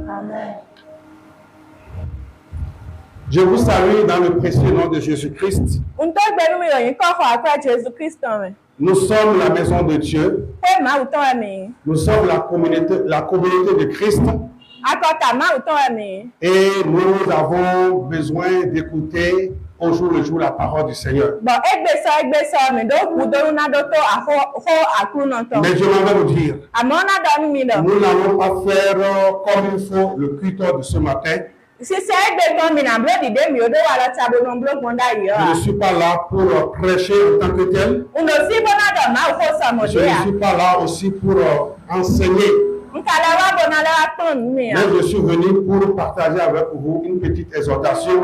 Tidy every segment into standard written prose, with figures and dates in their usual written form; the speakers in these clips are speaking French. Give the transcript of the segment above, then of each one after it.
Amen. Je vous salue dans le précieux nom de Jésus-Christ. Nous sommes la maison de Dieu. Nous sommes la communauté de Christ. Et nous avons besoin d'écouter au jour le jour la parole du Seigneur. Mais je vais vous dire, nous n'allons pas faire comme il faut le culte de ce matin. Je ne suis pas là pour prêcher en tant que tel. Je ne suis pas là aussi pour enseigner. Mais je suis venu pour partager avec vous une petite exhortation.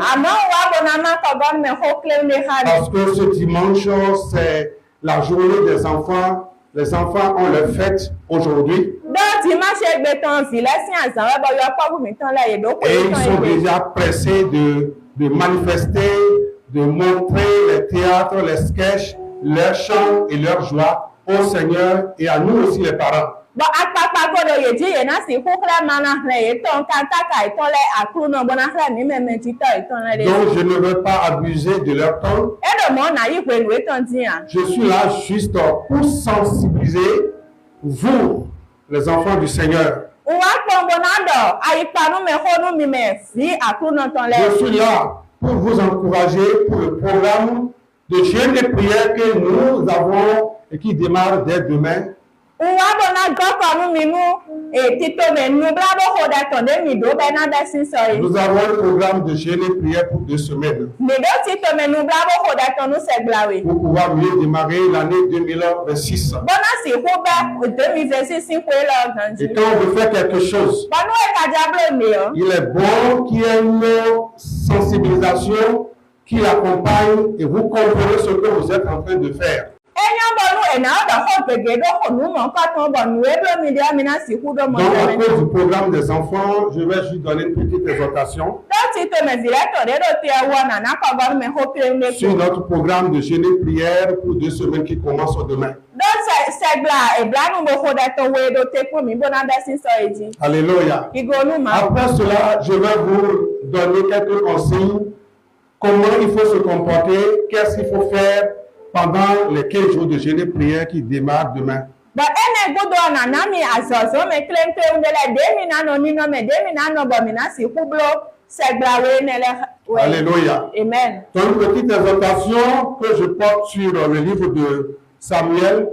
Parce que ce dimanche, c'est la journée des enfants. Les enfants ont leur fête aujourd'hui. Et ils sont déjà pressés de manifester, de montrer les théâtres, les sketchs, leurs chants et leur joie au Seigneur et à nous aussi les parents. Donc je ne veux pas abuser de leur temps. Je suis là juste pour sensibiliser vous, les enfants du Seigneur. Je suis là pour vous encourager pour le programme de jeûne et prière que nous avons et qui démarre dès demain. Nous avons un programme de jeûne et prière pour 2 semaines. Pour pouvoir mieux démarrer l'année 2026. Et quand on veut faire quelque chose, il est bon qu'il y ait une sensibilisation qui l'accompagne et vous comprenez ce que vous êtes en train de faire. Donc, à cause du programme des enfants, je vais juste donner une petite exhortation sur notre programme de jeûne et prière pour 2 semaines qui commence demain. Alléluia. Après cela, je vais vous donner quelques consignes. Comment il faut se comporter, qu'est-ce qu'il faut faire pendant les 15 jours de jeûne et prière qui démarrent demain. Alléluia. Amen. Donc, une petite exhortation que je porte sur le livre de Samuel.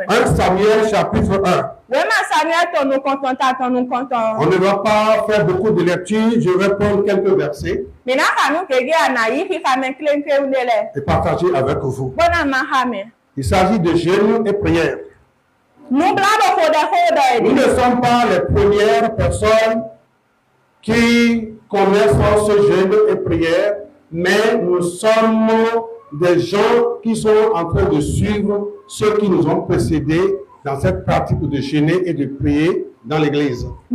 1 Samuel chapitre 1. On ne va pas faire beaucoup de lecture, je vais prendre quelques versets et partager avec vous. Il s'agit de jeûne et prière. Nous ne sommes pas les premières personnes qui connaissent ce jeûne et prière, mais nous sommes des gens qui sont en train de suivre ceux qui nous ont précédés dans cette pratique de jeûner et de prier dans l'église. Et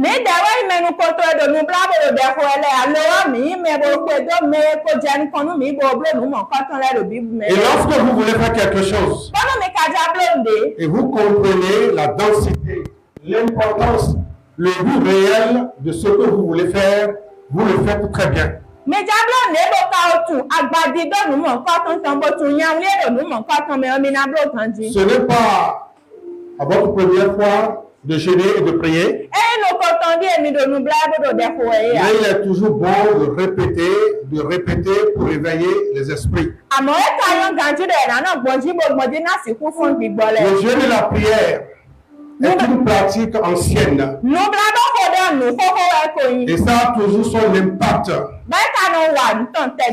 lorsque vous voulez faire quelque chose, et vous comprenez la densité, l'importance, le but réel de ce que vous voulez faire, vous le faites très bien. Ce n'est pas à votre première fois de jeûner et de prier. Mais il est toujours bon de répéter pour éveiller les esprits. Le jeûne et la prière est une pratique ancienne. Et ça a toujours son impact.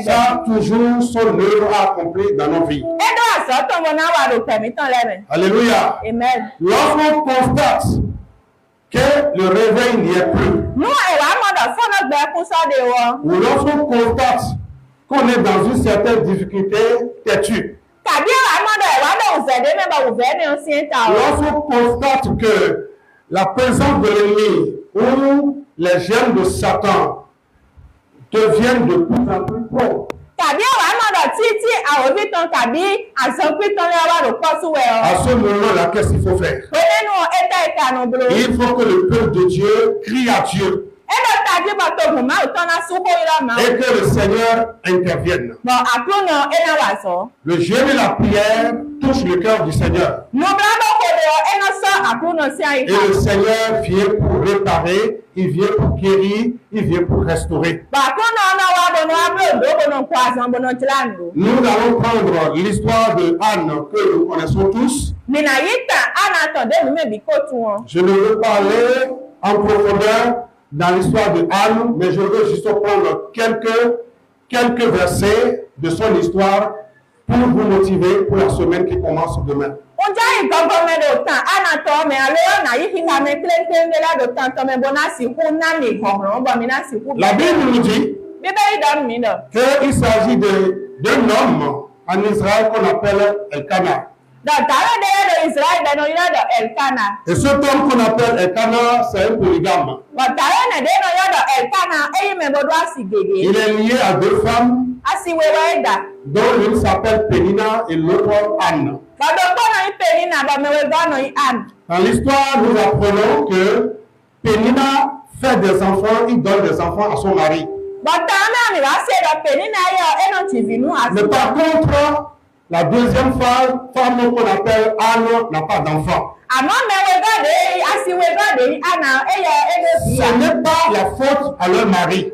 Ça a toujours son œuvre à accomplir dans nos vies. Alléluia. Amen. Lorsqu'on constate que le réveil n'y est plus, ou lorsqu'on constate qu'on est dans une certaine difficulté têtue, lorsqu'on constate que la présence de l'ennemi ou les germes de Satan deviennent de plus en plus forts, à ce moment-là, qu'est-ce qu'il faut faire? Il faut que le peuple de Dieu crie à Dieu. Et que le Seigneur intervienne. Le jeûne et la prière touchent le cœur du Seigneur. Et le Seigneur vient pour réparer, il vient pour guérir, il vient pour restaurer. Nous allons prendre l'histoire de Anne que nous connaissons tous. Je ne veux pas aller en profondeur dans l'histoire de Anne, mais je veux juste prendre quelques versets de son histoire pour vous motiver pour la semaine qui commence demain. La Bible nous dit qu'il s'agit d'un homme en Israël qu'on appelle Elkana. Et cet homme qu'on appelle Elkana, c'est un polygame. Il est lié à deux femmes, dont l'une s'appelle Pénina et l'autre Anne. Dans l'histoire, nous apprenons que Pénina fait des enfants, il donne des enfants à son mari. Mais par contre, la deuxième femme qu'on appelle Anne n'a pas d'enfant. Ce n'est pas la faute à leur mari.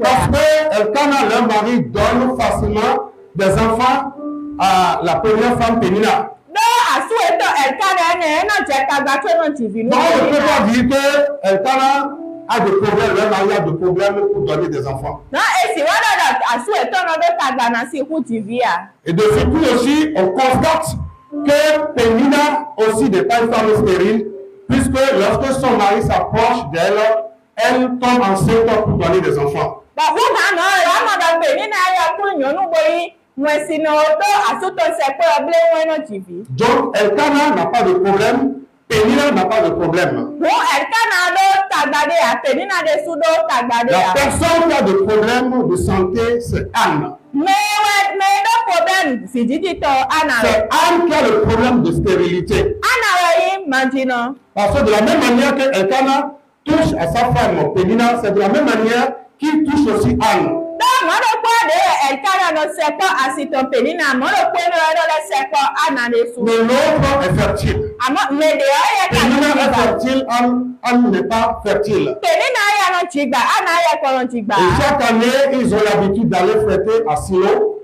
Parce que Elkana, leur mari, donne facilement des enfants à la première femme Pénina. Donc, on ne peut pas dire que Elkana a des problèmes, leur mari a des problèmes pour donner des enfants. Et de ce coup aussi, on constate que Pénina aussi n'est pas une femme stérile, puisque lorsque son mari s'approche d'elle, elle tombe enceinte pour donner des enfants. Donc, Elkana n'a pas de problème, Pénina n'a pas de problème. La personne qui a des problèmes de santé, c'est Anne. C'est Anne qui a le problème de stérilité. Parce que de la même manière que Elkana touche à sa femme Pénina, c'est de la même manière qu'il touche aussi Anne. Mais l'autre est fertile. Pénina est fertile, Anne n'est pas fertile. Et chaque année, ils ont l'habitude d'aller fêter à Silo,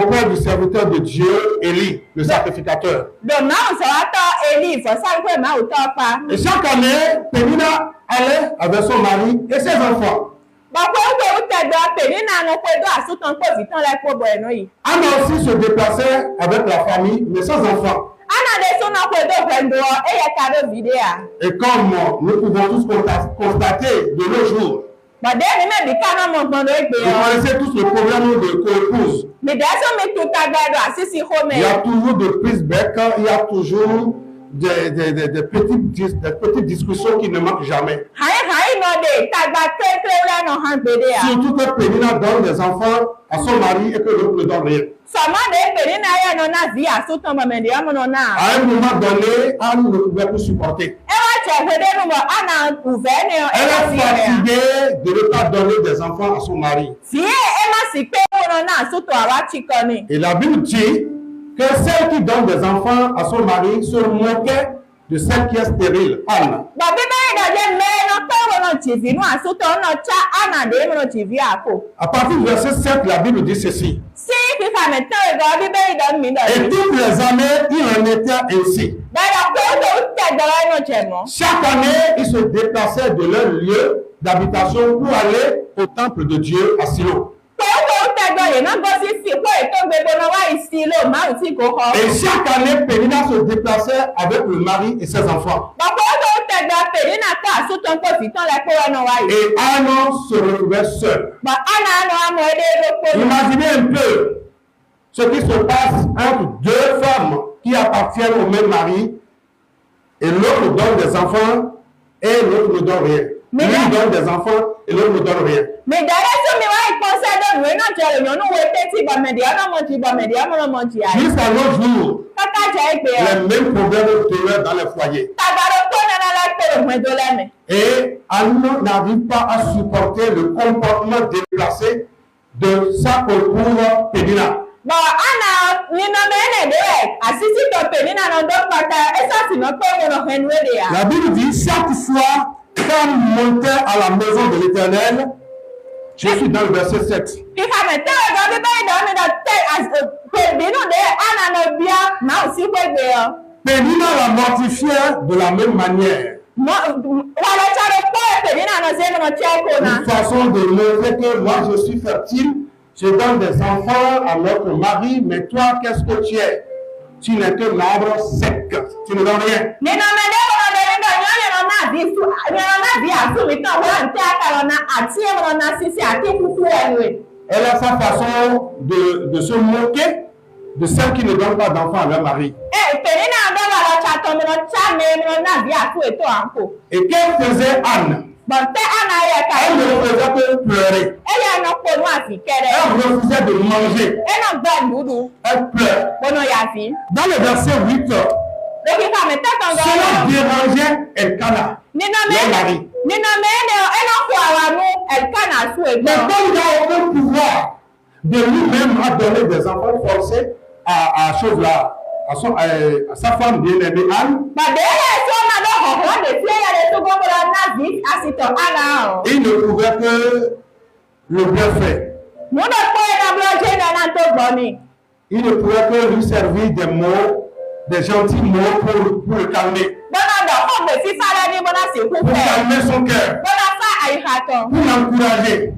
auprès du serviteur de Dieu, Élie, le sacrificateur. Et chaque année, Pénina allait avec son mari et ses enfants. Anne aussi se déplaçait avec la famille, mais sans enfants. Et comme nous pouvons tous constater de nos jours, vous connaissez tous le problème de co-épouse. Il y a toujours des prises-bec, il y a toujours des petites discussions qui ne manquent jamais. Surtout que Pénina donne des enfants à son mari et que l'autre ne donne rien. À un moment donné, Anne ne pouvait plus supporter. Elle est fatiguée de ne pas donner des enfants à son mari. Et la Bible dit que celle qui donne des enfants à son mari se moquait de celle qui est stérile, Anne. À partir du verset 7, la Bible dit ceci. Et toutes les années, il en était ainsi. Chaque année, ils se déplaçaient de leur lieu d'habitation pour aller au temple de Dieu à Silo. Et chaque année, Pénina se déplaçait avec le mari et ses enfants. Et Anne se retrouvait seule. Imaginez un peu ce qui se passe entre deux femmes qui appartiennent au même mari et l'autre donne des enfants et l'autre ne donne rien. Lui donne des enfants et l'autre ne donne rien. Jusqu'à nos jours, les mêmes problèmes demeurent dans les foyers. Et Anne n'arrive pas à supporter le comportement déplacé de sa épouse Pénina. La Bible dit, chaque fois qu'elle montait à la maison de l'Éternel, je suis dans le verset 7. Pénina la mortifiait de la même manière. Une façon de montrer que moi je suis fertile, je donne des enfants à notre mari, mais toi, qu'est-ce que tu es? Tu n'es que l'arbre sec, tu ne donnes rien. Elle a sa façon de se moquer de celles qui ne donnent pas d'enfants à leur mari. Et qu'elle faisait Anne? Elle ne faisait que pleurer. Elle refusait de manger. Elle pleure. Dans le verset 8, cela dérangeait Elkana, leur mari. Mais comme il n'a aucun pouvoir de lui-même à donner des enfants forcés à sa femme bien-aimée Anne, il ne pouvait que le bien faire. Il ne pouvait que lui servir des mots, des gentils mots pour le calmer. Pour calmer son cœur. Pour l'encourager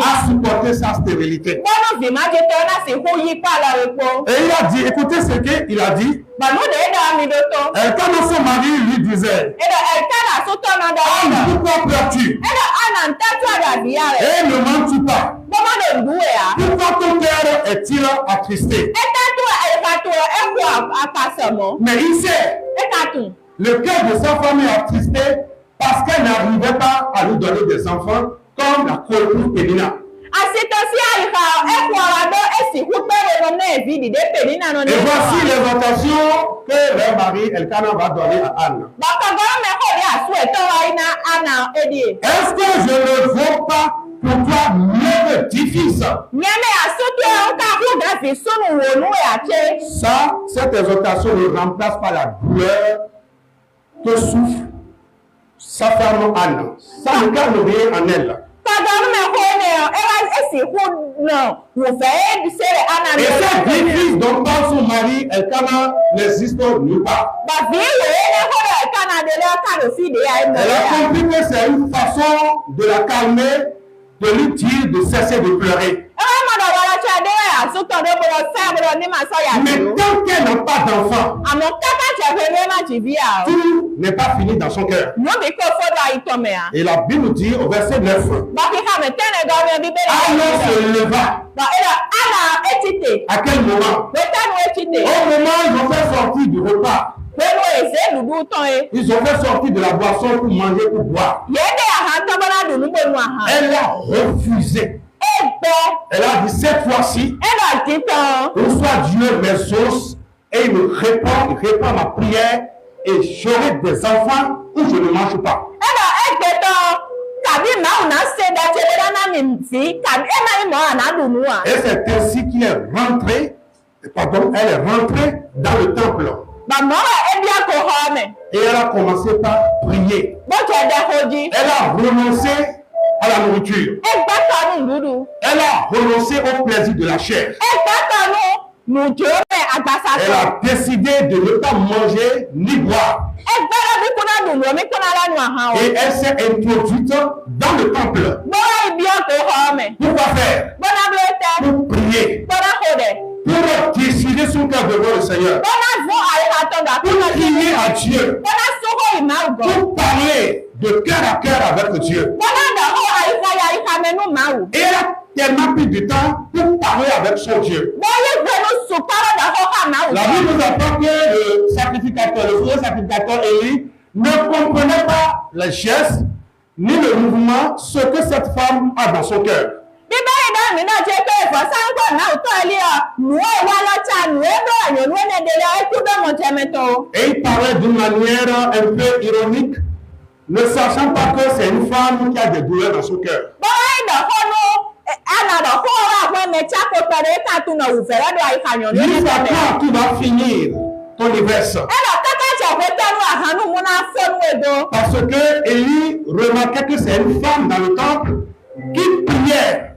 à supporter sa stérilité. Et il a dit, écoutez ce qu'il a dit. Elkana, son mari, lui disait, Anne, pourquoi pleures-tu? Et ne mens-tu pas? Pourquoi ton cœur est-il attristé? Mais il sait, le cœur de sa femme est attristé parce qu'elle n'arrivait pas à lui donner des enfants comme la coépouse Pénina. Et voici l'exhortation que leur mari Elkana va donner à Anne. Est-ce que je ne vaux pas pour toi mieux que 10 fils? Ça, cette exhortation ne remplace pas la douleur que souffre sa femme Anne. Ça ne calme rien en elle. Et ces 10 fils dont parle son mari Elkana n'existent nulle part. Elle a compris que c'est une façon de la calmer, de lui dire de cesser de pleurer. Mais tant qu'elle n'a pas d'enfant, tout n'est pas fini dans son cœur. Et la Bible dit au verset 9, Anne se leva. À quel moment? Au moment où ils ont fait sortir du repas. Ils ont fait sortir de la boisson pour manger, pour boire. Elle a refusé. Elle a dit cette fois-ci, reçois Dieu mes os et il me répond à ma prière et j'aurai des enfants ou je ne mange pas. Et c'est ainsi qu'il est rentré, elle est rentrée dans le temple. Et elle a commencé par prier. Elle a renoncé à la nourriture. Elle a renoncé au plaisir de la chair. Elle a décidé de ne pas manger ni boire. Et elle s'est introduite dans le temple. Pourquoi faire? Pour prier. Pour décider son cœur devant le Seigneur. Pour crier à Dieu. Pour parler de cœur à cœur avec Dieu. Et elle a tellement pris du temps pour parler avec son Dieu. La Bible nous apprend que le sacrificateur, le vrai sacrificateur Élie, ne comprenait pas les gestes ni le mouvement, ce que cette femme a dans son cœur. Et Et il parlait d'une manière un peu ironique, ne sachant pas que c'est une femme qui a des douleurs dans son cœur. Jusqu'à quand tu vas finir ton livre? Parce que Élie remarquait que c'est une femme dans le temple qui priait.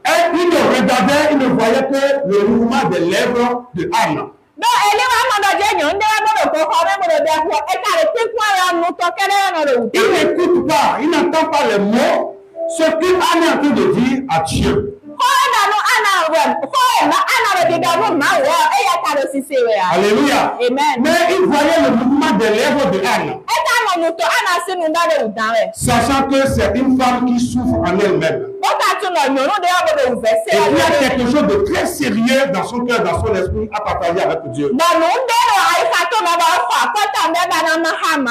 Et il ne regardait, il ne voyait que le mouvement des lèvres de Anne. Il n'écoute pas, il n'entend pas les mots, ce que Anne est en train de dire à Dieu. Alléluia. Amen. Mais il voyait le mouvement des lèvres de Anne. Sachant que c'est une femme qui souffre en elle-même. Et il y a quelque chose de très sérieux dans son cœur, dans son esprit à partager avec Dieu.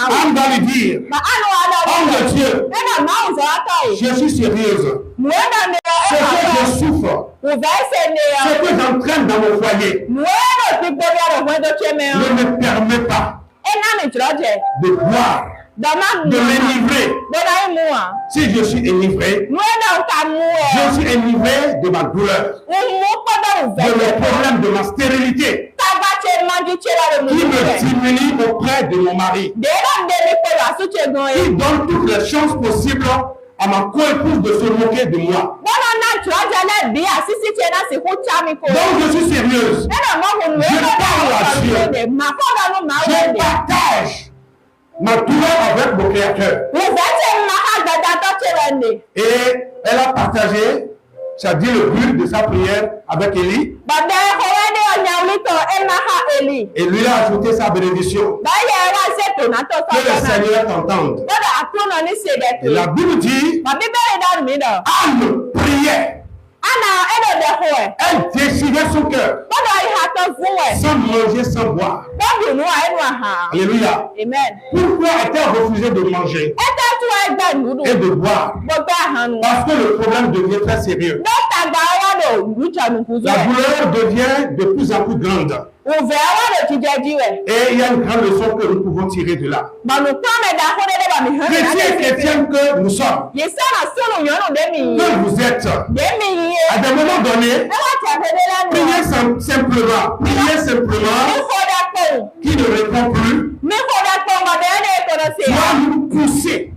Anne va lui dire, homme de Dieu, je suis sérieuse. Ce que je souffre, ce que j'entraîne dans mon foyer, ne me permet pas de boire, de m'enivrer. Si je suis enivré, je suis enivré de ma douleur, de mes problèmes, de ma stérilité, qui me diminue auprès de mon mari, qui donne toutes les chances possibles à ma co-épouse de se moquer de moi. Donc je suis sérieuse. Je parle à Dieu. Je partage ma douleur avec mon Créateur. Et elle a partagé, ça dit le but de sa prière avec Élie. Et lui a ajouté sa bénédiction. Que le Seigneur t'entende. Et la Bible dit, Anne priait. Elle décidait son cœur. Sans manger, sans boire. Alléluia. Amen. Pourquoi a-t-elle refusé de manger et de boire? Parce que le problème devient très sérieux. La douleur devient de plus en plus grande. Et il y a une grande leçon que nous pouvons tirer de là. Chrétiens et chrétiennes que nous sommes, que vous êtes, à des moments donnés, priez simplement, qui ne répond plus, doit nous pousser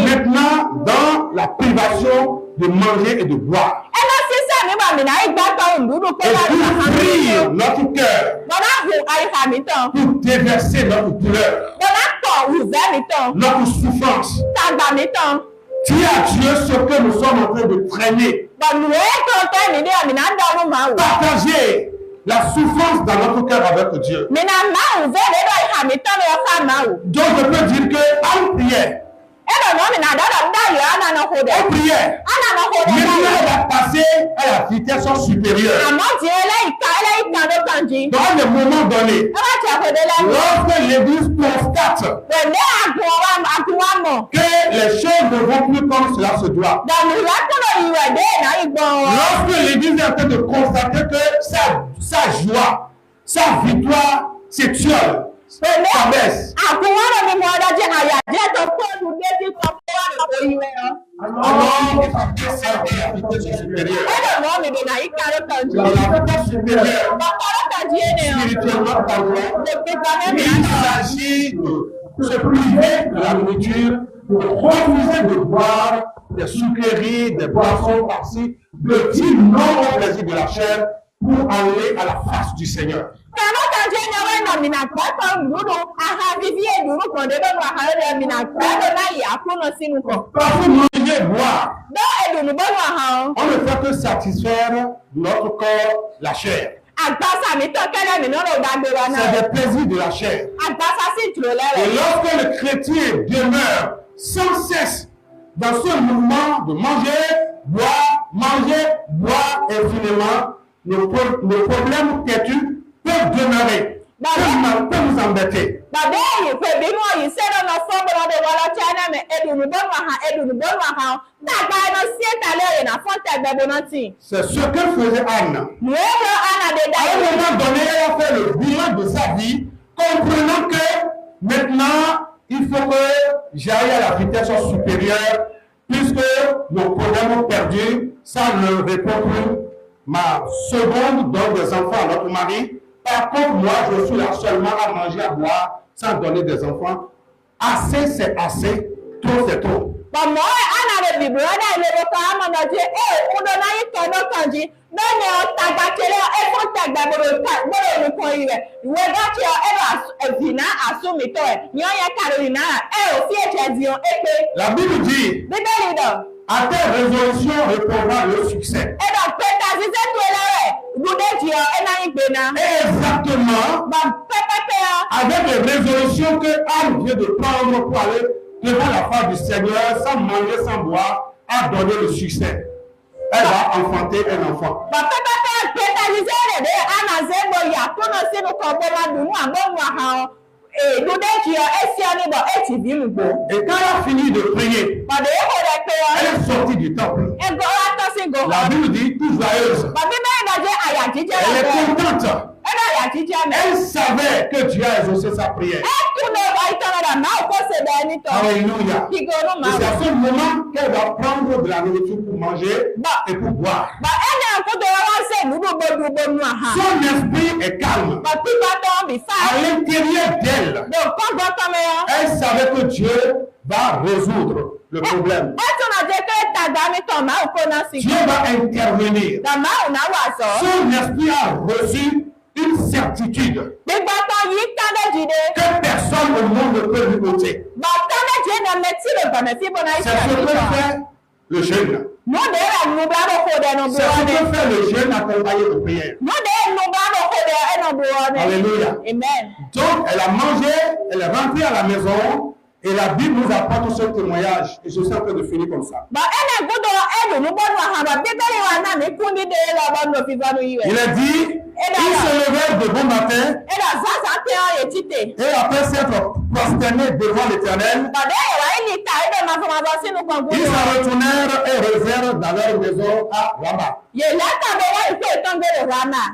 maintenant dans la privation de manger et de boire. Et ouvrir notre cœur pour déverser notre douleur, notre souffrance. Dis à Dieu ce que nous sommes en train de traîner. Partagez la souffrance dans notre cœur avec Dieu. Donc je peux dire que Anne priait. Elle priait. Maintenant, elle a passé à la vitesse supérieure. Dans un moment donné, lorsque l'Église constate que les choses ne vont plus comme cela se doit, lorsque l'Église est en train de constater que sa joie, sa victoire sexuelle, ça baisse. Alors, il va descendre à la vitesse supérieure. La vitesse supérieure, spirituellement parlant, il s'agit de se priver de la nourriture, de refuser de boire des sucreries, des boissons par-ci, de dire non au plaisir de la chair pour aller à la face du Seigneur. Parce que manger et boire, on ne fait que satisfaire notre corps, la chair. C'est des plaisirs de la chair. Et lorsque le chrétien demeure sans cesse dans ce mouvement de manger, boire infiniment, nos problèmes têtus peuvent demeurer, peuvent nous embêter. C'est ce que faisait Anne. À un moment donné, elle a fait le bilan de sa vie, comprenant que maintenant, il faut que j'aille à la vitesse supérieure, puisque nos problèmes ont perdu, ça ne répond plus. Ma seconde donne des enfants à notre mari. Par contre, moi, je suis là seulement à manger, à boire, sans donner des enfants. Assez, c'est assez. Trop, c'est trop. La Bible dit, à tes résolutions répondra le succès. Et exactement avec les résolutions que Anne vient de prendre pour aller devant la face du Seigneur, sans manger, sans boire, a donné le succès. Elle va enfanter un enfant. Et quand elle a fini de prier, elle est sortie du temple. La Bible dit tout joyeuse. Elle est contente. Elle savait que Dieu a exaucé sa prière. Alléluia. Et c'est à ce moment qu'elle va prendre de la nourriture pour manger et pour boire. Son esprit est calme. À l'intérieur d'elle, elle savait que Dieu va résoudre le problème. Dieu va intervenir. Son esprit a reçu une certitude que personne au monde ne peut lui ôter. C'est ce que fait le jeûne. C'est ce que fait le jeûne accompagné de prière. Alléluia. Amen. Donc, elle a mangé, elle est rentrée à la maison. Et la Bible nous apporte ce témoignage. Et je suis en train de finir comme ça. Il a dit, il se levait de bon matin. Et après s'être prosterné devant l'Éternel, ils s'en retournèrent et revinrent dans leur maison à Rama.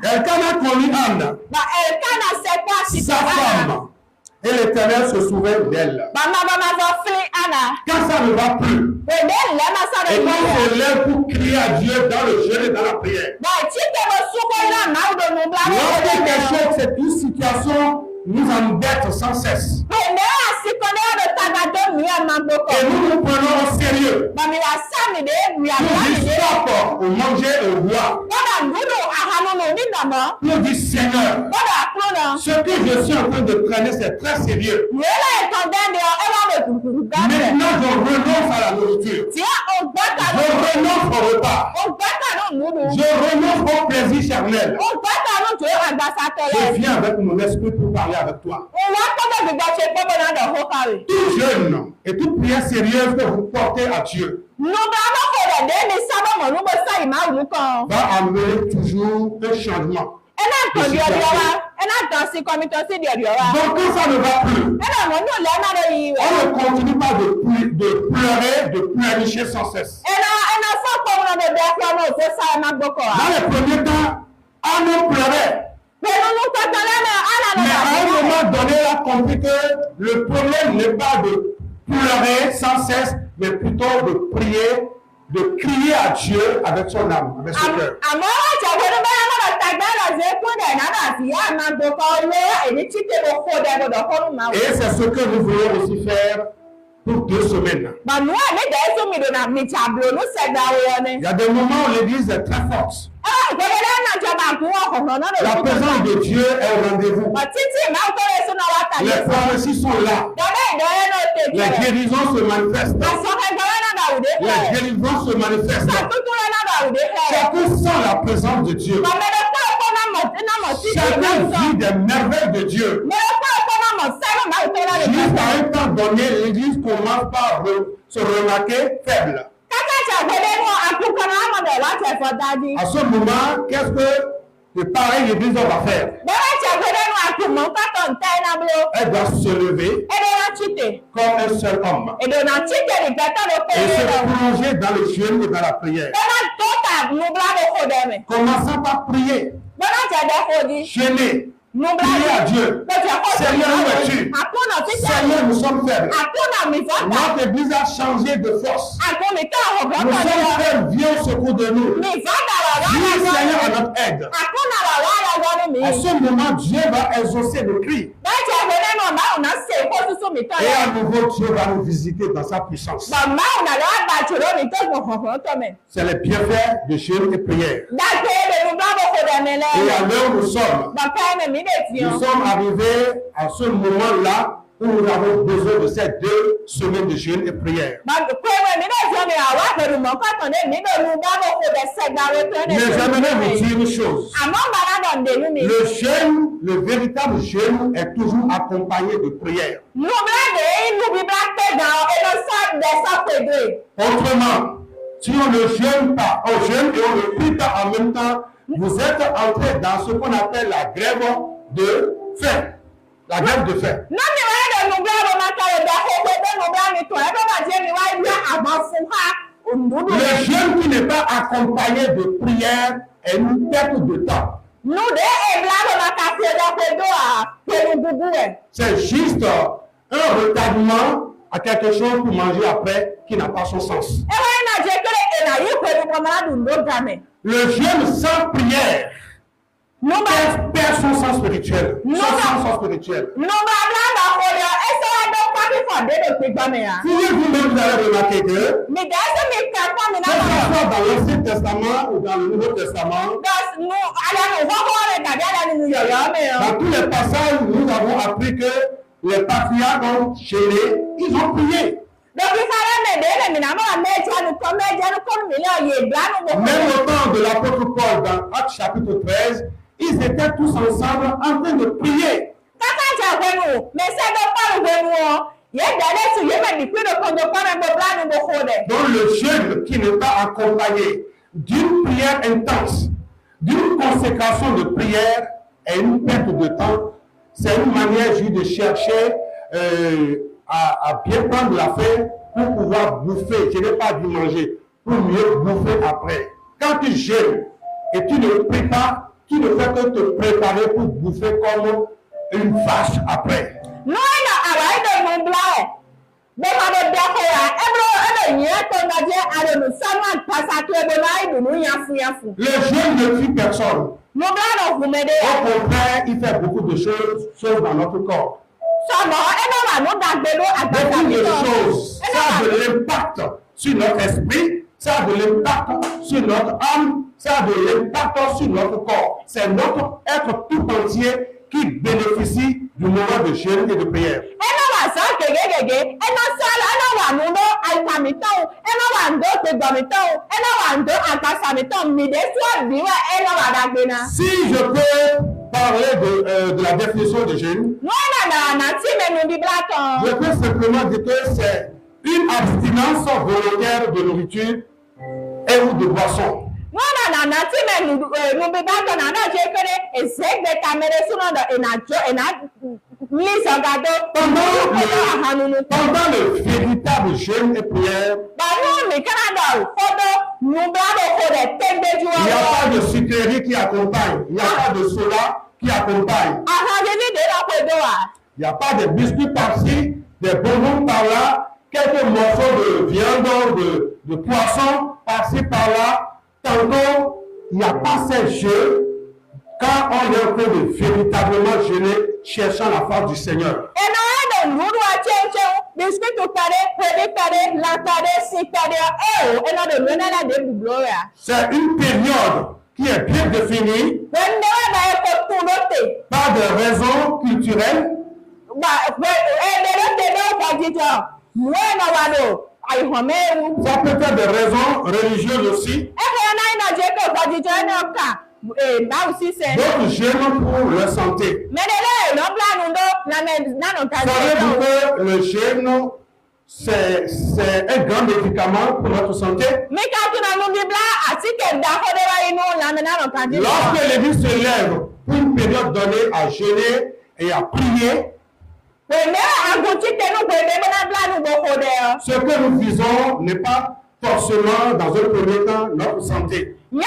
Elkana connut Anne, sa femme. Et l'Éternel se souvient d'elle. Quand ça ne va plus, et quand on se lève pour crier à Dieu dans le jeûne et dans la prière, lorsque quelque chose, c'est une situation, nous embête sans cesse. Et nous nous prenons au sérieux. Nous disons stop au manger et au boire. Nous disons Seigneur, ce que je suis en train de traîner, c'est très sérieux. Maintenant, je renonce à la nourriture. Je renonce au repas. Je renonce au plaisir charnel. Je viens avec mon esprit pour parler avec toi. Tout jeûne et toute prière sérieuse que vous portez à Dieu va amener toujours un changement. Donc quand ça ne va plus, on ne continue pas de pleurer, de pleurnicher sans cesse. Dans les premiers temps, on pleurait. Mais à un moment donné, on a compris que le problème n'est pas de pleurer sans cesse, mais plutôt de prier, de crier à Dieu avec son âme, avec son cœur. Et c'est ce que nous voulons aussi faire pour 2 semaines. Il y a des moments où l'église est très forte. La présence de Dieu est au rendez-vous. Les prophéties sont là. Les guérisons se manifestent. Les guérisons se manifestent. Chacun sent la présence de Dieu. Chacun vit des merveilles de Dieu. Jusqu'à un temps donné, l'église commence par se remarquer faible. À ce moment, qu'est-ce que le pareil l'église va faire? Elle doit se lever comme un seul homme et se plonger dans le jeûne et dans la prière. Commençons par prier, jeûner, prier à Dieu. Seigneur, où es-tu? Seigneur, nous sommes faibles. Notre église a changé de force. Nous sommes faibles, viens au secours de nous. Viens, Seigneur, à notre aide. À ce moment, Dieu va exaucer le cri. Et à nouveau, Dieu va nous visiter dans sa puissance. C'est le bienfait de jeûne et prière. Et à l'heure où nous sommes arrivés à ce moment-là où nous avons besoin de ces 2 semaines de jeûne et prière. Mais j'aimerais vous dire une chose. Le jeûne, le véritable jeûne est toujours accompagné de prière. Autrement, si on ne jeûne pas, on jeûne et on ne prie pas en même temps, vous êtes entré dans ce qu'on appelle la grève de faim. La grève de faim. Le jeûne qui n'est pas accompagné de prière est une perte de temps. C'est juste un retardement à quelque chose pour manger après qui n'a pas son sens. Le jeûne sans prière perd son sens spirituel. Pouvez-vous même vous allez remarquer que soit dans l'Ancien Testament ou dans le Nouveau Testament, dans tous les passages, nous avons appris que les patriarches ont gêné, ils ont prié. Même au temps de l'apôtre Paul dans Actes chapitre 13, ils étaient tous ensemble en train de prier. Donc le jeûne qui n'est pas accompagné d'une prière intense, d'une consécration de prière est une perte de temps. C'est une manière juste de chercher à bien prendre la faim pour pouvoir bouffer. Je n'ai pas dû manger, pour mieux bouffer après. Quand tu jeûnes et tu ne pries pas, tu ne fais que te préparer pour bouffer comme une vache après. Le jeûne ne tue personne. Au contraire, il fait beaucoup de choses, sauf dans notre corps. Beaucoup de choses. Ça a de l'impact sur notre esprit, ça a de l'impact sur notre âme, ça a de l'impact sur notre corps. C'est notre être tout entier qui bénéficie du moment de jeûne et de prière. Si je peux parler de la définition de jeûne, je peux simplement dire que c'est une abstinence volontaire de nourriture et ou de boisson. Pendant le véritable jeûne et prière, il n'y a pas de sucrerie qui accompagne, il n'y a pas de soda qui accompagne. Il n'y a pas de biscuits par-ci, des bonbons par-là, quelques morceaux de viande, de poisson par-ci par-là. Tantôt, il n'y a pas ces jeux quand on est en train de véritablement jeûner, cherchant la face du Seigneur. C'est une période qui est bien définie par des raisons culturelles. Ça peut être des raisons religieuses aussi. D'autres jeûnent pour leur santé. Savez-vous que le jeûne, c'est un grand médicament pour notre santé? Lorsque l'Église se lève pour une période donnée à jeûner et à prier. Ce que nous visons n'est pas forcément dans un premier temps notre santé. Mais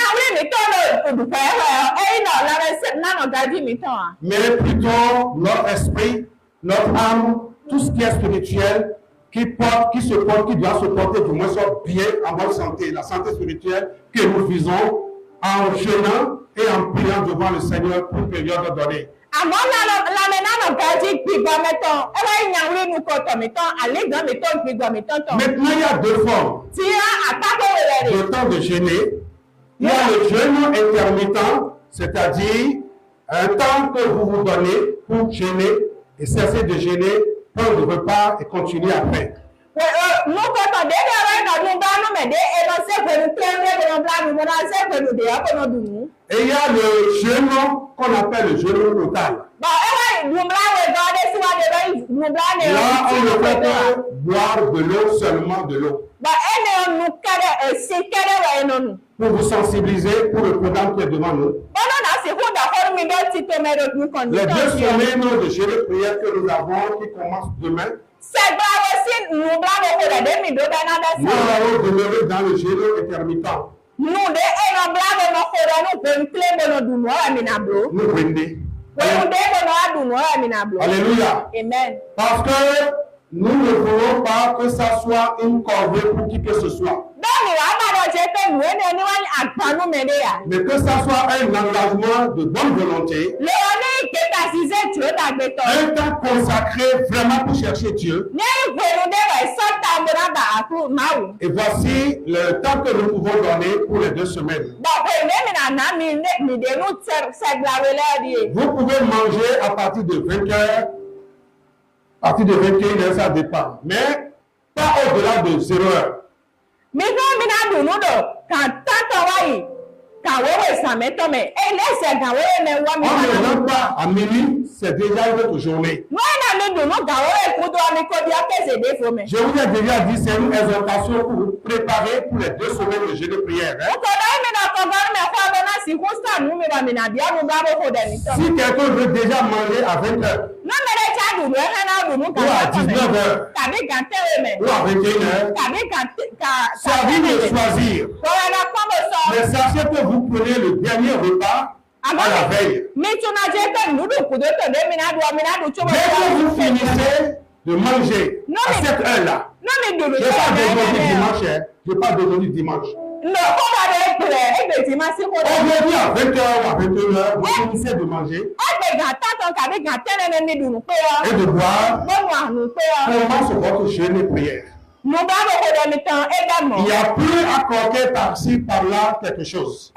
plutôt notre esprit, notre âme, tout ce qui est spirituel, qui doit se porter du moins bien en bonne santé. La santé spirituelle que nous visons en jeûnant et en priant devant le Seigneur pour une période donnée. Maintenant, il y a deux formes. Le temps de jeûner. Il y a le jeûne intermittent, c'est-à-dire un temps que vous vous donnez pour jeûner et cesser de jeûner, prendre le repas et continuer après. Et il y a le jeûne qu'on appelle le jeûne total. Là, on ne peut pas boire de l'eau, seulement de l'eau. Pour vous sensibiliser pour le programme qui est devant nous. Les 2 semaines de jeûne prière que nous avons qui commencent demain. Nous allons demeurer dans le jeûne intermittent. Nous brindez. Alléluia. Amen. Parce que nous ne voulons pas que ça soit une corvée pour qui que ce soit. Mais que ça soit un engagement de bonne volonté. Un temps consacré vraiment pour chercher Dieu. Et voici le temps que nous pouvons donner pour les 2 semaines. Vous pouvez manger à partir de 20h. À partir de 21h, ça dépend. Mais pas au-delà de 0h. On ne rentre pas à minuit, c'est déjà une autre journée. Je vous ai déjà dit, c'est une exhortation pour vous préparer pour les 2 semaines de jeûne de prière. Si quelqu'un veut déjà manger à 20h, ou à 19h, ou à 21h, c'est à vous de choisir. Mais sachez que vous prenez le dernier repas à la veille. Dès que vous finissez de manger à cette heure-là, je ne vais pas déjeuner dimanche, je ne vais pas déjeuner dimanche. Aujourd'hui à 20h ou à 21h, vous finissez de manger et de boire. Comment se votre jeûne et prière? Il n'y a plus à croquer par-ci, par-là quelque chose.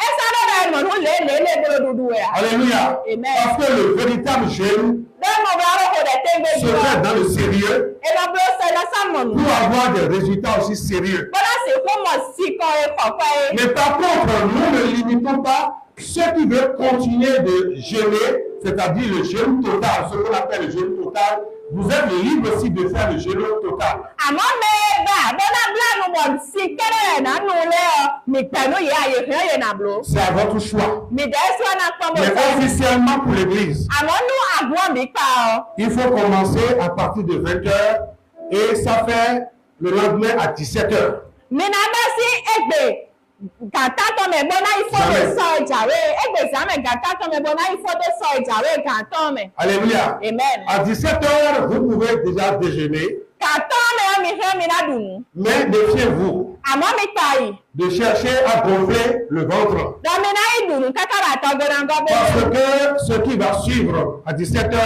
Alléluia. Parce que le véritable jeûne se fait dans le sérieux pour avoir des résultats aussi sérieux. Mais par contre, nous ne limitons pas ceux qui veulent continuer de jeûner, c'est-à-dire le jeûne total, ce qu'on appelle le jeûne total. Vous êtes libre aussi de faire le jeûne total. C'est à votre choix. Mais officiellement pour l'Église, il faut commencer à partir de 20h et ça fait le lendemain à 17h. Alléluia. Amen. À 17h, vous pouvez déjà déjeuner. Mais méfiez-vous de chercher à gonfler le ventre. Parce que ce qui va suivre à 17h,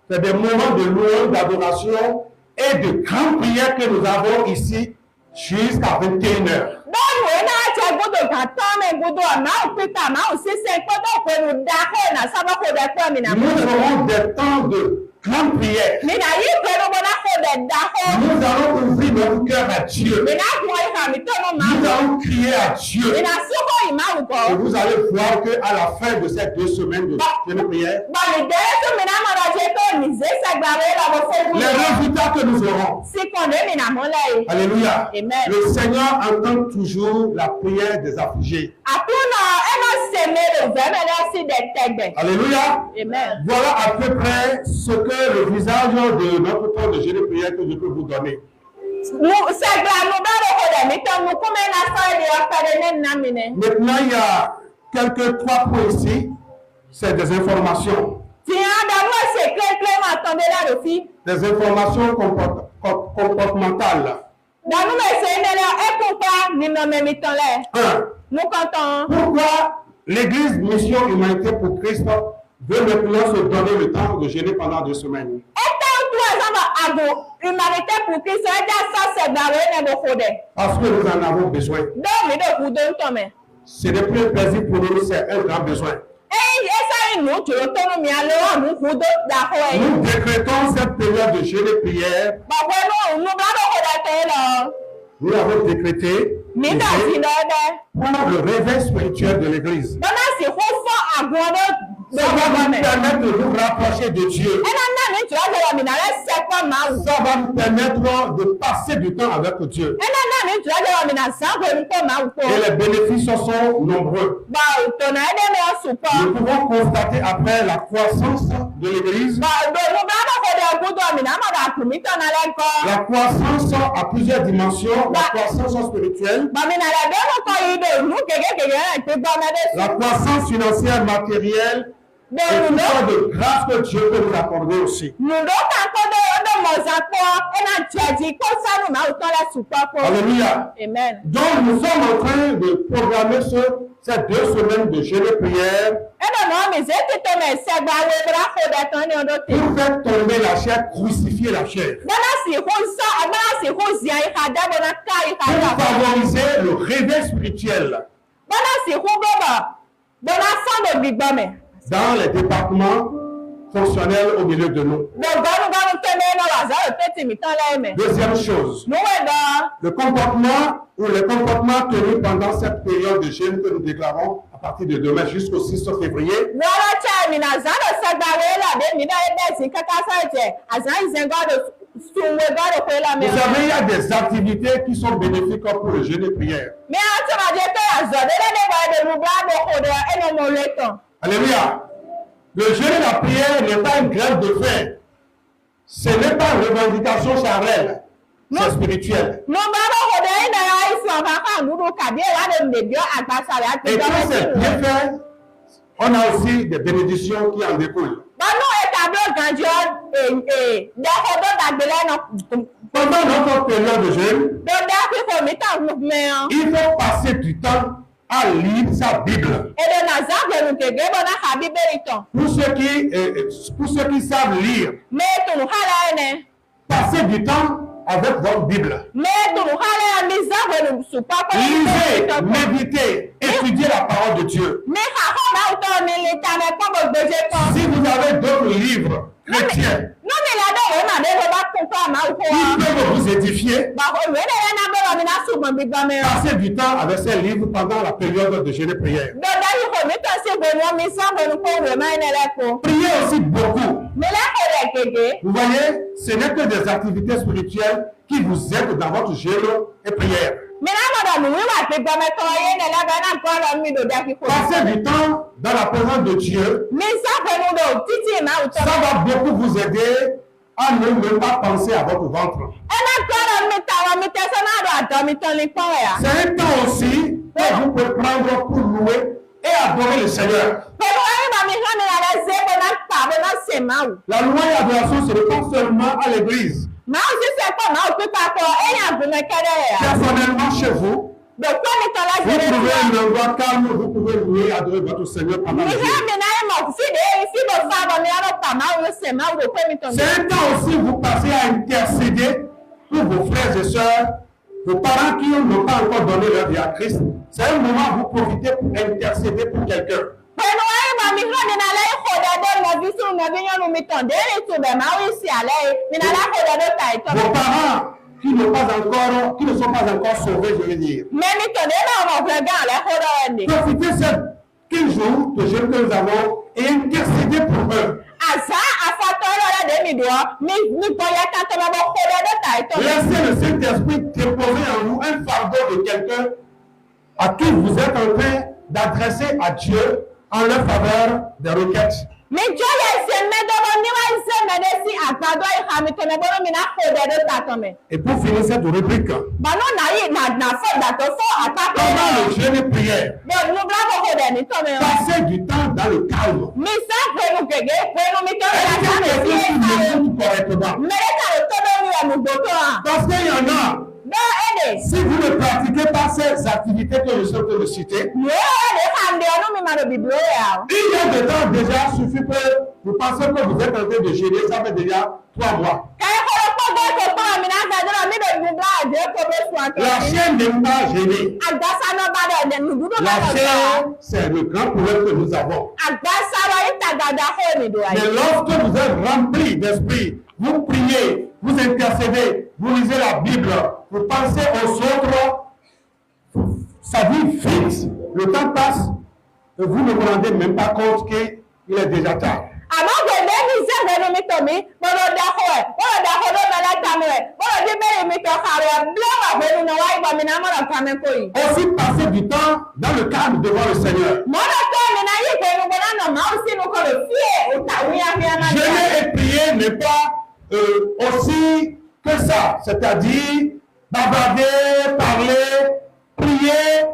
c'est des moments de louange, d'adoration et de grandes prières que nous avons ici jusqu'à 21h. Nous aurons des temps de grande prière. Nous allons ouvrir notre cœur à Dieu. Nous allons crier à Dieu. Et vous allez voir qu'à la fin de ces 2 semaines de prière, les résultats que nous aurons. Alléluia. Amen. Le Seigneur entend toujours la prière des affligés. Alléluia. Amen. Voilà à peu près ce que le visage de notre temps de jeûne et prière que je peux vous donner. Maintenant, il y a quelques 3 points ici. C'est des informations. Des informations comportementales. 1. Pourquoi l'Église Mission Humanité pour Christ veut maintenant se donner le temps de jeûner pendant 2 semaines? Parce que nous en avons besoin. Ce n'est plus un plaisir pour nous, c'est un grand besoin. Nous décrétons cette période de jeûne et prière. Nous l'avons décrété pour le réveil spirituel de l'Église. Ça va nous permettre de nous rapprocher de Dieu. Ça va nous permettre de passer du temps avec Dieu. Et les bénéfices sont nombreux. Nous pouvons constater après la croissance de l'Église. La croissance à plusieurs dimensions. La croissance spirituelle. La croissance financière, matérielle. Et tout ça de grâce que Dieu peut nous accorder aussi. Alléluia. Amen. Donc nous sommes en train de programmer ces 2 semaines de jeûne et prière pour faire tomber la chair, crucifier la chair. Pour favoriser le réveil spirituel dans les départements fonctionnels au milieu de nous. Deuxième chose, le comportement ou les comportements tenus pendant cette période de jeûne que nous déclarons à partir de demain jusqu'au 6 février. Vous savez, il y a des activités qui sont bénéfiques pour le jeûne et prière. Alléluia. Le jeûne et la prière n'est pas une grève de faim. Ce n'est pas une revendication charnelle. C'est spirituel. Et quand c'est bien fait, on a aussi des bénédictions qui en découlent. Pendant notre période de jeûne, il faut passer du temps à lire sa Bible. Pour ceux qui savent lire, passez du temps avec votre Bible. Lisez, méditez, étudiez la parole de Dieu. Si vous avez d'autres livres chrétiens qui peuvent vous édifier, passez du temps avec ces livres pendant la période de jeûne et prière. Priez aussi beaucoup. Vous voyez, ce n'est que des activités spirituelles qui vous aident dans votre jeûne et prière. Passez du temps dans la présence de Dieu. Ça va beaucoup vous aider à ne même pas penser à votre ventre. C'est un temps aussi que vous pouvez prendre pour louer et adorer le Seigneur. La loi et l'adoration, ce n'est pas seulement à l'église. Personnellement, chez vous, vous trouvez un endroit calme, vous pouvez louer et adorer votre Seigneur pendant le jour. C'est un temps aussi vous passez à intercéder pour vos frères et sœurs, vos parents qui n'ont pas encore donné leur vie à Christ. C'est un moment où vous profitez pour intercéder pour quelqu'un. Vos parents qui ne sont pas encore sauvés, je veux dire. Profitez ces 15 jours de jeûne que nous avons et intercédez pour eux. Laissez le Saint-Esprit déposer en vous un fardeau de quelqu'un à qui vous êtes en train d'adresser à Dieu en leur faveur des requêtes. Et pour finir cette rubrique, comment le jeûne et prière, passer du temps dans le calme. Parce qu'il y en a, si vous ne pratiquez pas ces activités que je suis en train de citer, il y a des temps déjà suffit que vous pensez que vous êtes en train de gêner, ça fait déjà 3 mois. La chaîne n'est pas gênée. La chaîne, c'est le grand problème que nous avons. Mais lorsque vous êtes rempli d'esprit, vous priez, vous intercédez, vous lisez la Bible, vous pensez aux autres, ça dit vite, le temps passe et vous ne vous rendez même pas compte qu'il est déjà tard. Aussi passer du temps dans le calme devant le Seigneur. Jeûner et prier n'est pas aussi que ça, c'est-à-dire bavarder, parler, prier.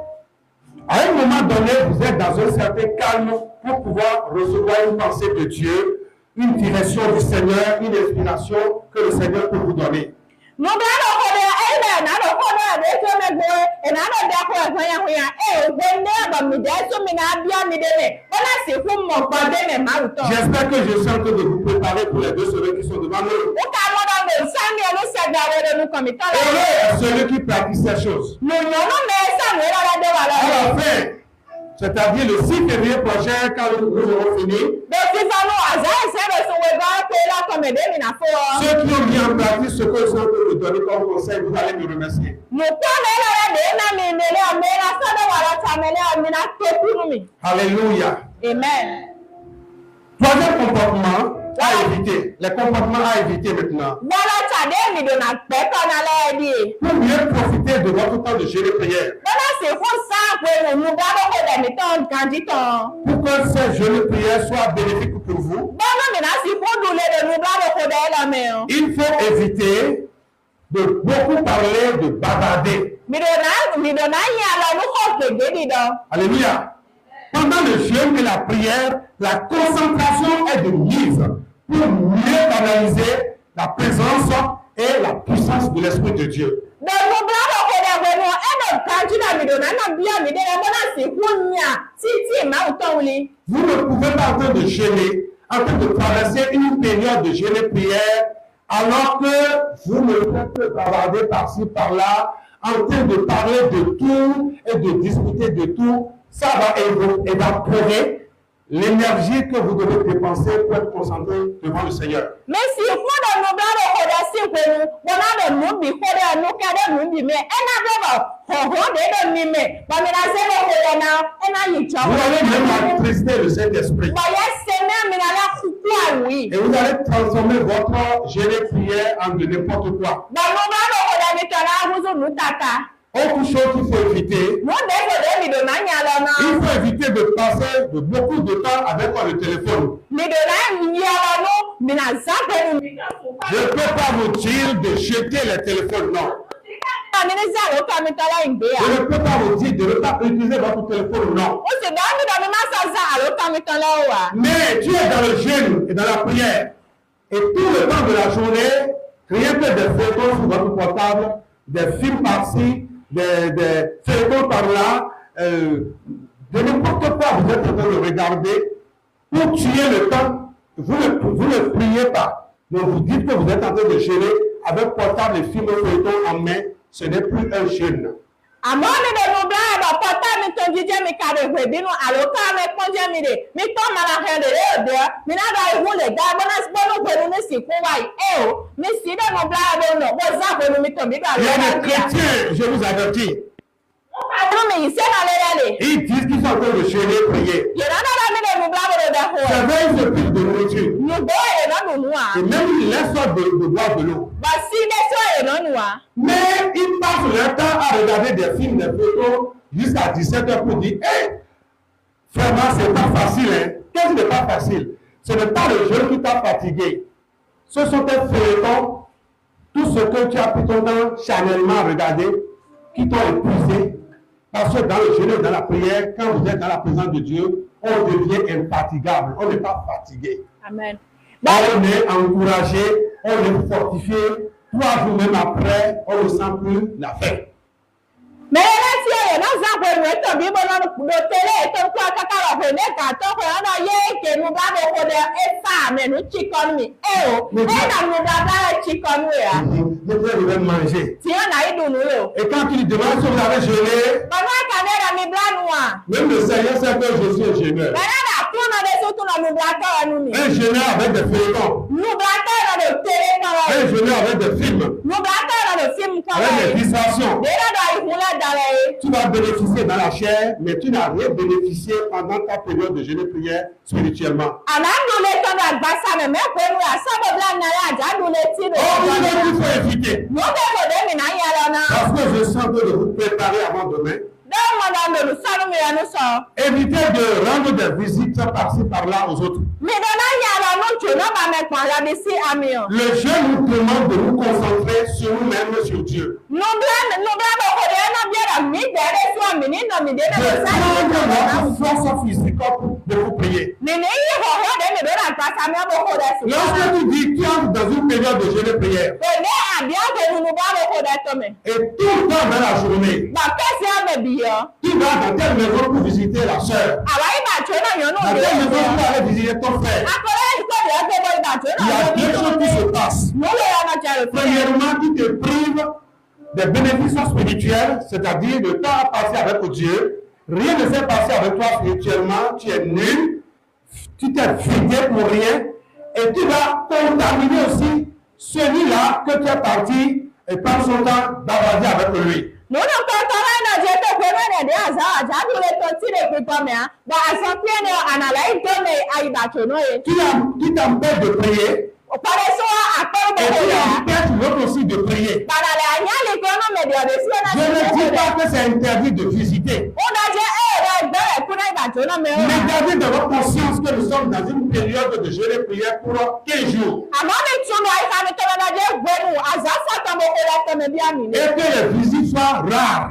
À un moment donné, vous êtes dans un certain calme pour pouvoir recevoir une pensée de Dieu, une direction du Seigneur, une inspiration que le Seigneur peut vous donner. J'espère que je suis en train de vous préparer pour les 2 semaines qui sont devant nous. Heureux celui qui pratique ces choses. À la fin, c'est-à-dire le 6 février prochain, quand nous aurons fini, ceux qui ont mis en pratique ce que je suis en train de donner comme conseil, vous allez me remercier. Alléluia. Amen. Troisième comportement à éviter. Les comportements à éviter maintenant. Pour mieux profiter de votre temps de jeûne et prière. Pour que ce jeûne et prière soit bénéfique pour vous, il faut éviter de beaucoup parler, de bavarder. Alléluia. Pendant le jeûne et la prière, la concentration est de mise pour mieux analyser la présence et la puissance de l'Esprit de Dieu. Vous ne pouvez pas en train de jeûner, en train de traverser une période de jeûne et prière, alors que vous ne faites que bavarder par-ci, par-là, en train de parler de tout et de discuter de tout. Ça va évaporer l'énergie que vous devez dépenser pour être concentré devant le Seigneur. Mais si vous allez même attrister le Saint-Esprit. Et vous allez transformer votre jeûne et prière en de n'importe quoi. Autre chose qu'il faut éviter, il faut éviter de passer beaucoup de temps avec le téléphone. Je ne peux pas vous dire de jeter les téléphones, non. Je ne peux pas vous dire de ne pas utiliser votre téléphone, non. Mais tu es dans le jeûne et dans la prière. Et tout le temps de la journée, rien que des photos sur votre portable, des films par-ci, des photos par là, de n'importe quoi vous êtes en train de regarder pour tuer le temps. Vous ne priez pas. Donc vous dites que vous êtes en train de jeûner avec portable et film et photos en main. Ce n'est plus un jeûne. Il y a des chrétiens, je vous avertis. Ils disent qu'ils sont en train de jeûner et prier. C'est vrai, ils se privent de nourriture. Et même ils laissent de boire de l'eau. Mais ils passent leur temps à regarder des films, des photos, jusqu'à 17h pour dire, hey, vraiment, c'est pas facile. Hein? Qu'est-ce qui n'est pas facile? Ce n'est pas le jeûne qui t'a fatigué. Ce sont tes feuilletons, tout ce que tu as pris ton temps charnellement regarder, qui t'ont épuisé. Parce que dans le jeûne et dans la prière, quand vous êtes dans la présence de Dieu, on devient infatigable. On n'est pas fatigué. Amen. On est encouragé, on est fortifié. 3 jours même après, on ne sent plus la faim. Mais là, non, ça peut être bien bon de télé, ton quoi, caca, la fenêtre, ton quoi, on a yé, que nous avons pour des femmes, et nous chicken, et oh, et dans nous avons chicken, mais vous devez manger. Si on a eu de nous. Et quand tu lui demandes si vous avez jeûné, même le Seigneur sait que je suis un jeûneur. Un jeûneur avec des feuilletons. Un jeûneur avec des films. Avec des distractions. Tu vas bénéficier dans la chair, mais tu n'as rien bénéficié pendant ta période de jeûne et prière spirituellement. Oh, il faut éviter. Parce que je sens que de vous préparer avant demain. Évitez de rendre des visites par-ci par-là aux autres. Le jeûne nous demande de nous concentrer sur nous-mêmes et sur Dieu. De prendre notre force physique de vous prier. Lorsque tu dis que tu entres dans une période de jeûne et prière, et tout le temps dans la journée, tu vas dans telle maison pour visiter la sœur. Dans telle maison pour aller visiter ton frère. Il y a deux choses qui se passent. Premièrement, tu te prives des bénéfices spirituels, c'est-à-dire le temps à passer avec Dieu. Rien ne s'est passé avec toi spirituellement. Tu es nul. Tu t'es vidé pour rien. Et tu vas contaminer aussi celui-là que tu es parti et passe son temps d'avancer avec lui. Qui t'empêche de prier. Et qui empêche l'autre aussi de prier. Je ne dis pas que c'est interdit de visiter. Mais gardez dans votre conscience que nous sommes dans une période de jeûne et prière pour 15 jours. Et que les visites soient rares.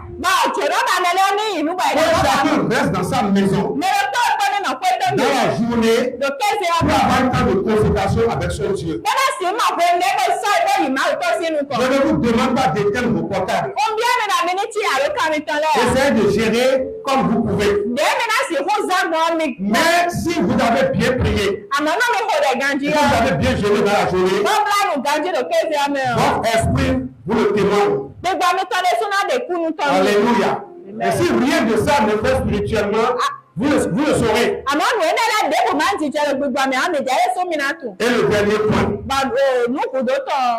Que chacun reste dans sa maison. Dans la journée, pour avoir un temps de consultation avec son Dieu. Je ne vous demande pas d'éteindre vos portables. Essayez de gérer comme vous pouvez. Mais si vous avez bien prié, si vous avez bien jeûné dans la journée, votre esprit vous le témoigne. Alléluia. Et si rien de ça ne fait spirituellement, vous le saurez. Et le dernier point.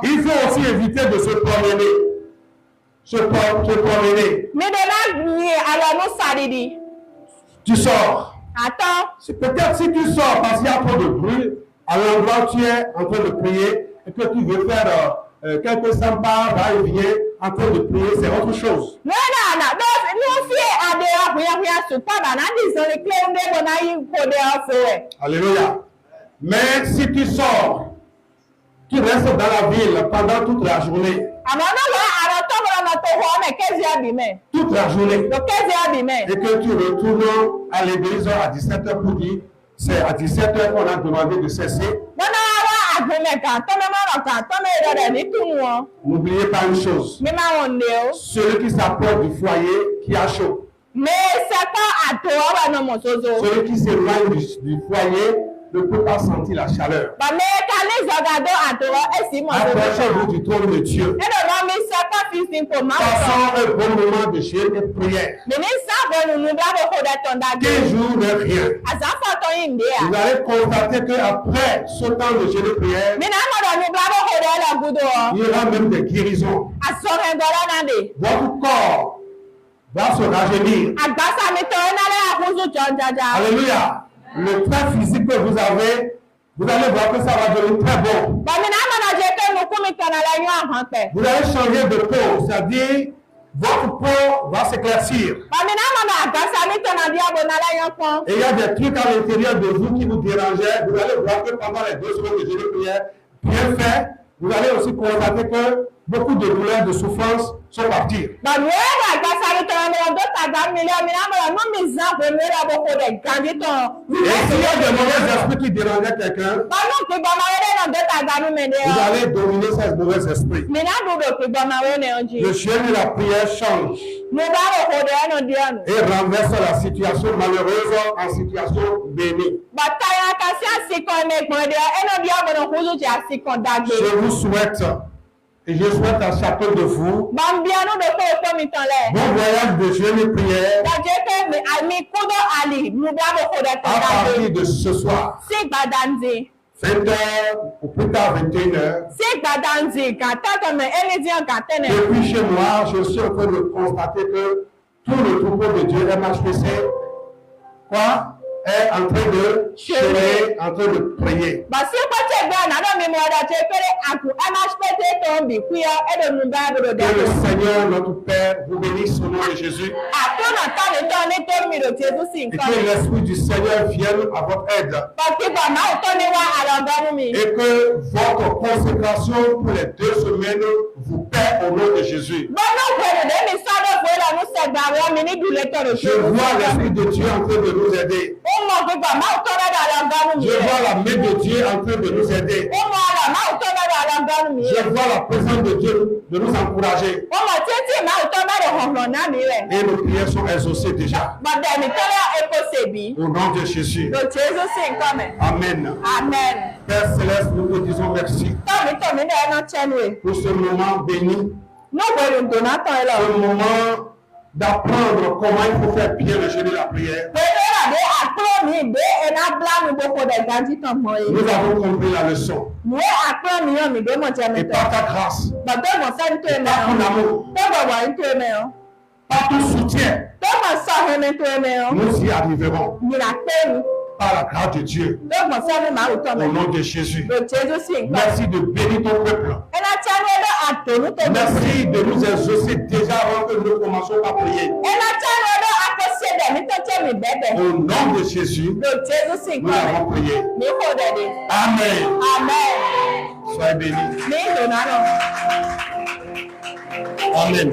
Il faut aussi éviter de se promener. Se promener. Tu sors. C'est peut-être si tu sors parce qu'il y a trop de bruit, à l'endroit où tu es en train de prier et que tu veux faire quelques sympas, va et vient, en train de prier, c'est autre chose. Alléluia. Mais si tu sors, tu restes dans la ville pendant toute la journée. Toute la journée. Et que tu retournes à l'église à 17h pour dire, c'est à 17h qu'on a demandé de cesser. N'oubliez pas une chose. Celui qui s'approche du foyer qui a chaud. Celui qui s'éloigne du foyer ne peut pas sentir la chaleur. Approchez-vous du trône de Dieu. Passons un bon moment de jeûne et prière. 15 jours de rien. Vous allez constater qu'après ce temps de jeûne et prière, il y aura même des guérisons. Votre corps va se rajeunir. Alléluia. Le trait physique que vous avez Vous allez voir que ça va devenir très bon. Vous allez changer de peau, c'est-à-dire votre peau va s'éclaircir. Et il y a des trucs à l'intérieur de vous qui vous dérangeaient. Vous allez voir que pendant les 2 semaines de jeûne et prière, bien fait, vous allez aussi constater que beaucoup de douleurs, de souffrances sont parties. Et s'il y a des mauvais esprits qui dérangeaient quelqu'un, vous allez dominer ces mauvais esprits. Le jeûne et la prière changent et renversent la situation malheureuse en situation bénie. Je vous souhaite et je souhaite à chacun de vous bon voyage de jeûne et prière à partir de ce soir. 20h ou plus tard 21h. Depuis chez moi, je suis en train de constater que tout le troupeau de Dieu MHPC est en train de chanter, en train de prier. Que le Seigneur, notre Père, vous bénisse au nom de Jésus. Et que l'Esprit du Seigneur vienne à votre aide. Et que votre consécration pour les 2 semaines vous paie au nom de Jésus. Je vois l'Esprit de Dieu en train de nous aider. Je vois la main de Dieu en train de nous aider. Je vois la présence de Dieu de nous encourager. Et nos prières sont exaucées déjà. Au nom de Jésus. Amen. Père Céleste, nous te disons merci pour ce moment béni. Ce moment d'apprendre comment il faut faire bien le jeûne et la prière. Nous avons compris la leçon. Et par ta grâce, par ton amour, par ton soutien, nous y arriverons. Par la grâce de Dieu. Au nom de Jésus. Merci de bénir ton peuple. Merci de nous exaucer déjà avant que nous commençons à prier. Au nom de Jésus, nous avons prié. Amen. Soyez bénis. Amen.